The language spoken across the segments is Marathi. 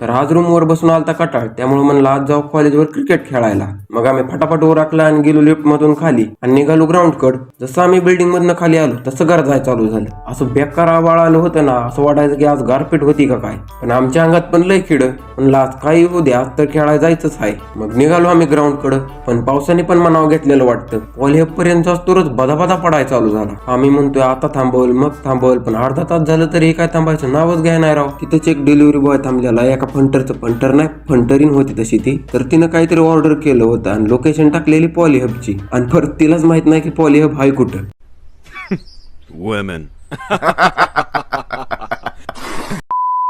तर आज रूमवर बसून आलता कटाळ, त्यामुळे म्हणलं आज जाऊ कॉलेजवर क्रिकेट खेळायला. मग आम्ही फटाफट ओरखला आणि गेलो लिफ्ट मधून खाली आणि निघालो ग्राउंड कड. जसं आम्ही बिल्डिंग मधनं खाली आलो तसं घर जाय चालू झालं. असं बेकार आवाळ आलं होतं ना, असं वाटायचं की आज गारपीट होती का काय. पण आमच्या अंगात पण लय खिड, म्हणलं आज काही होऊ द्या, आज तर खेळायला जायचंच आहे. मग निघालो आम्ही ग्राउंड कडं. पण पावसाने पण मनाव घेतलेलं वाटतं. बॉल पर्यंत तुरच बदाबदा पडायला चालू झाला. आम्ही म्हणतोय आता थांबवल मग थांबवल, पण अर्धा तास झालं तरी हे काय थांबायचं नावच घ्याय नाही राव. तिथंच एक डिलिव्हरी बॉय थांबलेला, एका फंटर नाही फंटरीन होती तशी ती. तर तिनं काहीतरी ऑर्डर केलं होतं आणि लोकेशन टाकलेली पॉलीहबची, आणि परत तिलाच माहित नाही की पॉलीहब हाय कुठं.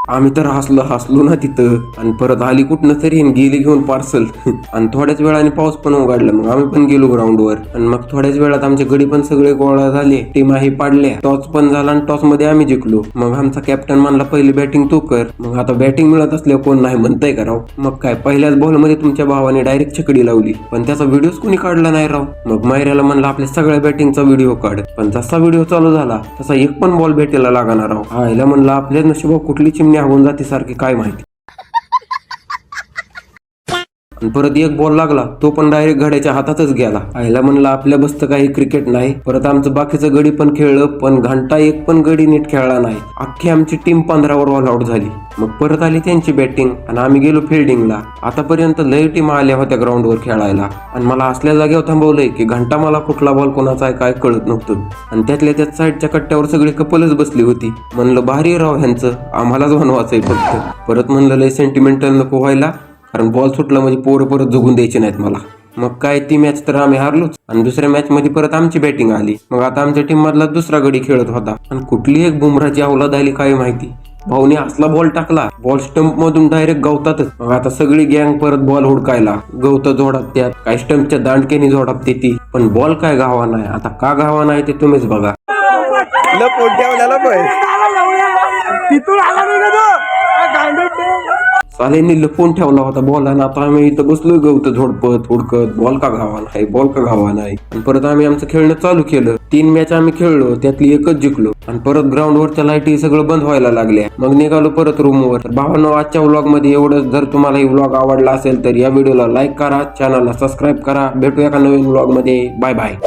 आम्ही तर हसलो ना तिथं. आणि परत आली कुठनं तरी गेली घेऊन पार्सल. आणि थोड्याच वेळाने पाऊस पण उघडला. मग आम्ही पण गेलो ग्राउंडवर आणि मग थोड्याच वेळात आमचे गडी पण सगळे गोळा झाले, टीमाही पाडल्या, टॉस पण झाला आणि टॉस मध्ये आम्ही जिंकलो. मग आमचा कॅप्टन म्हणला पहिली बॅटिंग तू कर. मग आता बॅटिंग मिळत असल्यावर कोण नाही म्हणताय का राव. मग काय पहिल्याच बॉल मध्ये तुमच्या भावाने डायरेक्ट छकडी लावली, पण त्याचा व्हिडिओच कोणी काढला नाही राव. मग मायऱ्याला म्हणला आपल्या सगळ्या बॅटिंगचा व्हिडिओ काढ. पण जसा व्हिडिओ चालू झाला तसा एक पण बॉल भेटायला लागणार राव. आईला म्हणला आपल्या नशिबा कुठली चिमणी होऊन जाते सारखी काय माहिती. परत एक बॉल लागला, तो पण डायरेक्ट घड्याच्या हातातच गेला. आईला म्हणला आपल्या बसतं काही क्रिकेट नाही. परत आमचं बाकीचं गडी पण खेळलं, पण घंटा एक पण गडी नीट खेळला नाही. अख्खी आमची टीम 15 वर ऑल आउट झाली. मग परत आली त्यांची बॅटिंग आणि आम्ही गेलो फिल्डिंगला. आतापर्यंत लय टीम आल्या होत्या ग्राउंडवर खेळायला, आणि मला असल्या जागेवर थांबवलंय की घंटा मला कुठला बॉल कोणाचा आहे काय कळत नव्हतं. आणि त्यातल्या त्यात साईडच्या कट्ट्यावर सगळी कपलच बसली होती. म्हणलं भारी राव ह्यांचं, आम्हालाच बनवायचंय फक्त. परत म्हणलं लय सेंटिमेंटल नको व्हायला, कारण बॉल सुटला म्हणजे पोरं परत जगून द्यायचे नाहीत मला. मग काय ती मॅच तर आम्ही हारलोच. आणि दुसऱ्या मॅच मध्ये परत आमची बॅटिंग आली. मग आता आमच्या टीम मधला दुसरा गडी खेळत होता, आणि कुठली एक बुमराची अवलाद आली काय माहिती. भाऊने असला बॉल टाकला, बॉल स्टंप मधून डायरेक्ट गवतातच. मग आता सगळी गँग परत बॉल हुडकायला, गवत जोडात त्यात काही स्टंपच्या दांडकेने जोडात ती, पण बॉल काय गावा नाही. आता का गावा नाही ते तुम्हीच बघा. सालेंनी लपवून ठेवला होता बॉल, आणि आता आम्ही इथं बसलोय गवत झोडपत हुडकत, बॉल का गावा नाही बॉल का गावा नाही. आणि परत आम्ही आमचं खेळणं चालू केलं. 3 मॅच आम्ही खेळलो, त्यातली एकच जिंकलो. आणि परत ग्राउंडवरच्या लाईटी सगळं बंद व्हायला लागल्या. मग निघालो परत रूमवर. भावांनो, आजच्या व्लॉग मध्ये एवढंच. जर तुम्हाला ही व्लॉग आवडला असेल तर या व्हिडिओला लाईक करा, चॅनलला सबस्क्राईब करा. भेटूया एका नवीन व्लॉग मध्ये. Bye bye.